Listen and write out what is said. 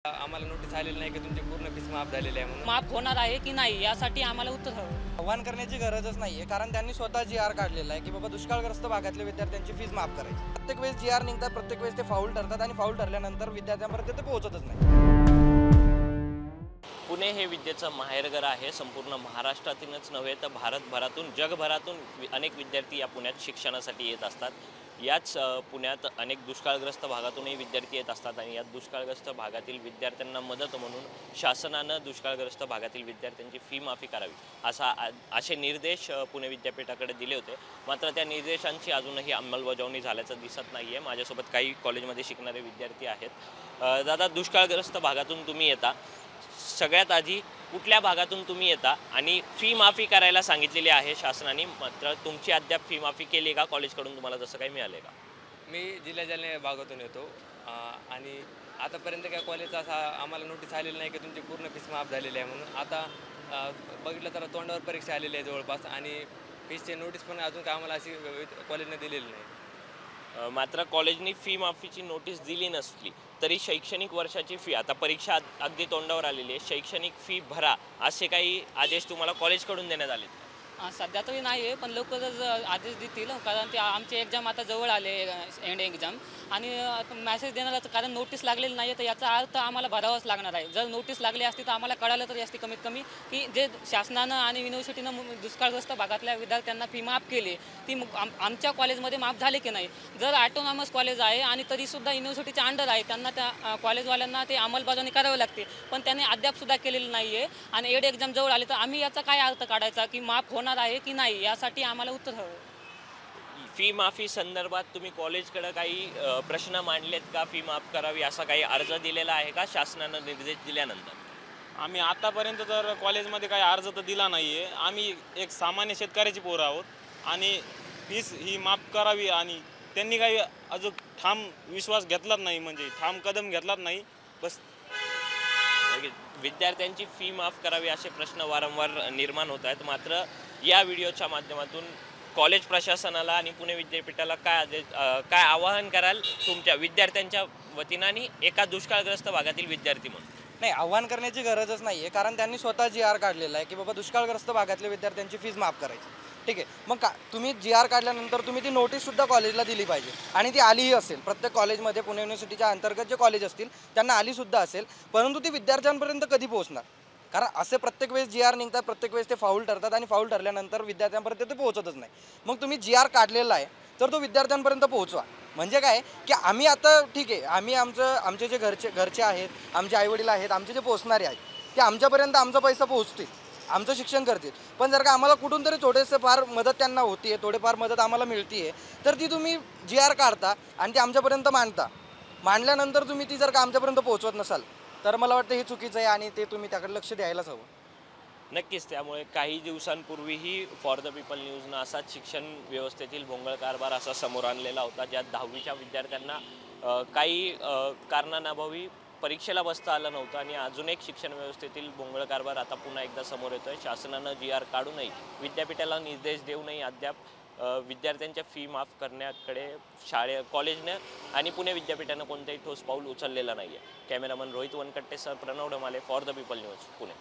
आम्हाला नोटीस आलेली नाही की तुमची पूर्ण फीस माफ झालेली आहे म्हणून. माफ होणार आहे की नाही यासाठी आम्हाला उत्तर हवं. आव्हान करण्याची गरजच नाहीये, कारण त्यांनी स्वतः जी.आर काढलेला आहे की बाबा दुष्काळग्रस्त भागातल्या विद्यार्थ्यांची फीस माफ करायची. प्रत्येक वेळेस जी.आर निघतात, प्रत्येक वेळेस ते फाऊल ठरतात आणि फाऊल ठरल्यानंतर विद्यार्थ्यांपर्यंत ते पोहोचतच नाही. पुणे हे विद्येचं माहेरघर आहे. संपूर्ण महाराष्ट्रातीलच नव्हे तर भारतभरातून जगभरातून अनेक विद्यार्थी या पुण्यात शिक्षणासाठी येत असतात. याच पुण्यात अनेक दुष्काळग्रस्त भागातूनही विद्यार्थी येत असतात आणि या दुष्काळग्रस्त भागातील विद्यार्थ्यांना मदत म्हणून शासनानं दुष्काळग्रस्त भागातील विद्यार्थ्यांची फी माफी करावी असे निर्देश पुणे विद्यापीठाकडे दिले होते. मात्र त्या निर्देशांची अजूनही अंमलबजावणी झाल्याचं दिसत नाही आहे. माझ्यासोबत काही कॉलेजमध्ये शिकणारे विद्यार्थी आहेत. दादा, दुष्काळग्रस्त भागातून तुम्ही येता, सगळ्यात आधी कुठल्या भागातून तुम्ही येता आणि फी माफी करायला सांगितलेली आहे शासनाने, मात्र तुमची अद्याप फी माफी केली का कॉलेजकडून, तुम्हाला जसं काही मिळाले का? मी जिल्हा जालना भागातून येतो आणि आतापर्यंत काय कॉलेजचा असा आम्हाला नोटीस आलेली नाही की तुमची पूर्ण फीस माफ झालेली आहे म्हणून. आता बघितलं तर तोंडावर परीक्षा आलेली आहे जवळपास आणि फीसची नोटीस पण अजून काय आम्हाला अशी कॉलेजने दिलेली नाही. मात्र कॉलेजनी फी माफीची नोटीस दिली नसली तरी शैक्षणिक वर्षाची फी, आता परीक्षा अगदी तोंडावर आलेली आहे, शैक्षणिक फी भरा असे काही आदेश तुम्हाला कॉलेजकडून देण्यात आले? सध्या तरी नाही आहे, पण लवकरच आदेश देतील, कारण ते आमचे एक्झाम आता जवळ आले, एंड एक्झाम, आणि मॅसेज देणारच, कारण नोटीस लागलेली नाही आहे तर याचा अर्थ आम्हाला भरावाच लागणार आहे. जर नोटीस लागली असती तर आम्हाला कळालं तरी असते कमीत कमी की जे शासनानं आणि युनिव्हर्सिटीनं दुष्काळग्रस्त भागातल्या विद्यार्थ्यांना फी माफ केली ती आमच्या कॉलेजमध्ये माफ झाली की नाही. जर ॲटोनॉमस कॉलेज आहे आणि तरीसुद्धा युनिव्हर्सिटीच्या अंडर आहे, त्यांना त्या कॉलेजवाल्यांना ते अंमलबजावणी करावी लागते, पण त्यांनी अद्यापसुद्धा केलेलं नाही आहे. आणि एड एक्झाम जवळ आली तर आम्ही याचा काय अर्थ काढायचा की माफ होणार आहे की नाही, यासाठी आम्हाला उत्तर हवं. फी माफी संदर्भात तुम्ही कॉलेजकडे काही प्रश्न मांडलेत का? फी माफ करावी असा काही अर्ज दिलेला आहे का शासनानं निर्देश दिल्यानंतर? आम्ही आतापर्यंत तर कॉलेजमध्ये काही अर्ज तर दिला नाही आहे. आम्ही एक सामान्य शेतकऱ्याची पोरं आहोत आणि फीस ही माफ करावी आणि त्यांनी काही अजून ठाम विश्वास घेतलाच नाही, म्हणजे ठाम कदम घेतलाच नाही. बस विद्यार्थ्यांची फी माफ करावी असे प्रश्न वारंवार निर्माण होत आहेत. मात्र या व्हिडिओच्या माध्यमातून कॉलेज प्रशासनाला आणि पुणे विद्यापीठाला काय आवाहन कराल तुमच्या विद्यार्थ्यांच्या वतीनं आणि एका दुष्काळग्रस्त भागातील विद्यार्थी म्हणून? नाही, आव्हान करण्याची गरजच नाहीये, कारण त्यांनी स्वतः जी.आर काढलेला आहे की बाबा दुष्काळग्रस्त भागातल्या विद्यार्थ्यांची फीस माफ करायची. ठीक आहे, मग तुम्ही जी.आर काढल्यानंतर तुम्ही ती नोटीससुद्धा कॉलेजला दिली पाहिजे आणि ती आलीही असेल. प्रत्येक कॉलेजमध्ये पुणे युनिव्हर्सिटीच्या अंतर्गत जे कॉलेज असतील त्यांना आलीसुद्धा असेल, परंतु ती विद्यार्थ्यांपर्यंत कधी पोहोचणार? कारण असे प्रत्येक वेळेस जी.आर निघतात, प्रत्येक वेळेस ते फाऊल ठरतात आणि फाऊल ठरल्यानंतर विद्यार्थ्यांपर्यंत ते पोहोचतच नाही. मग तुम्ही जी.आर काढलेला आहे तर तो विद्यार्थ्यांपर्यंत पोहोचवा. म्हणजे काय की आम्ही आता ठीक आहे, आम्ही आमचे जे घरचे आहेत, आमचे आईवडील आहेत, आमचे जे पोचणारे आहेत, ते आमच्यापर्यंत आमचा पैसा पोहोचतील, आमचं शिक्षण करतील. पण जर का आम्हाला कुठून तरी थोडेसे फार मदत त्यांना होती आहे, थोडेफार मदत आम्हाला मिळते आहे, तर ती तुम्ही जी.आर काढता आणि ती आमच्यापर्यंत मांडल्यानंतर तुम्ही ती जर का आमच्यापर्यंत पोहोचवत नसाल तर मला वाटतं हे चुकीचं आहे आणि ते तुम्ही त्याकडे लक्ष द्यायलाच हवं. नक्कीच. त्यामुळे काही दिवसांपूर्वीही फॉर द पीपल न्यूजनं असाच शिक्षण व्यवस्थेतील भोंगळ कारभार असा समोर आणलेला होता, ज्यात 10वीच्या विद्यार्थ्यांना काही कारणांअभावी परीक्षेला बसता आलं नव्हतं आणि अजून एक शिक्षण व्यवस्थेतील भोंगळ कारभार आता पुन्हा एकदा समोर येतोय. शासनानं जी.आर काढूनही, विद्यापीठाला निर्देश देऊनही अद्याप विद्यार्थ्यांच्या फी माफ करण्याकडे कॉलेजनं आणि पुणे विद्यापीठानं कोणतेही ठोस पाऊल उचललेलं नाही आहे. कॅमेरामन रोहित वनकट्टेसह Pranav Damale, for the people news, Pune.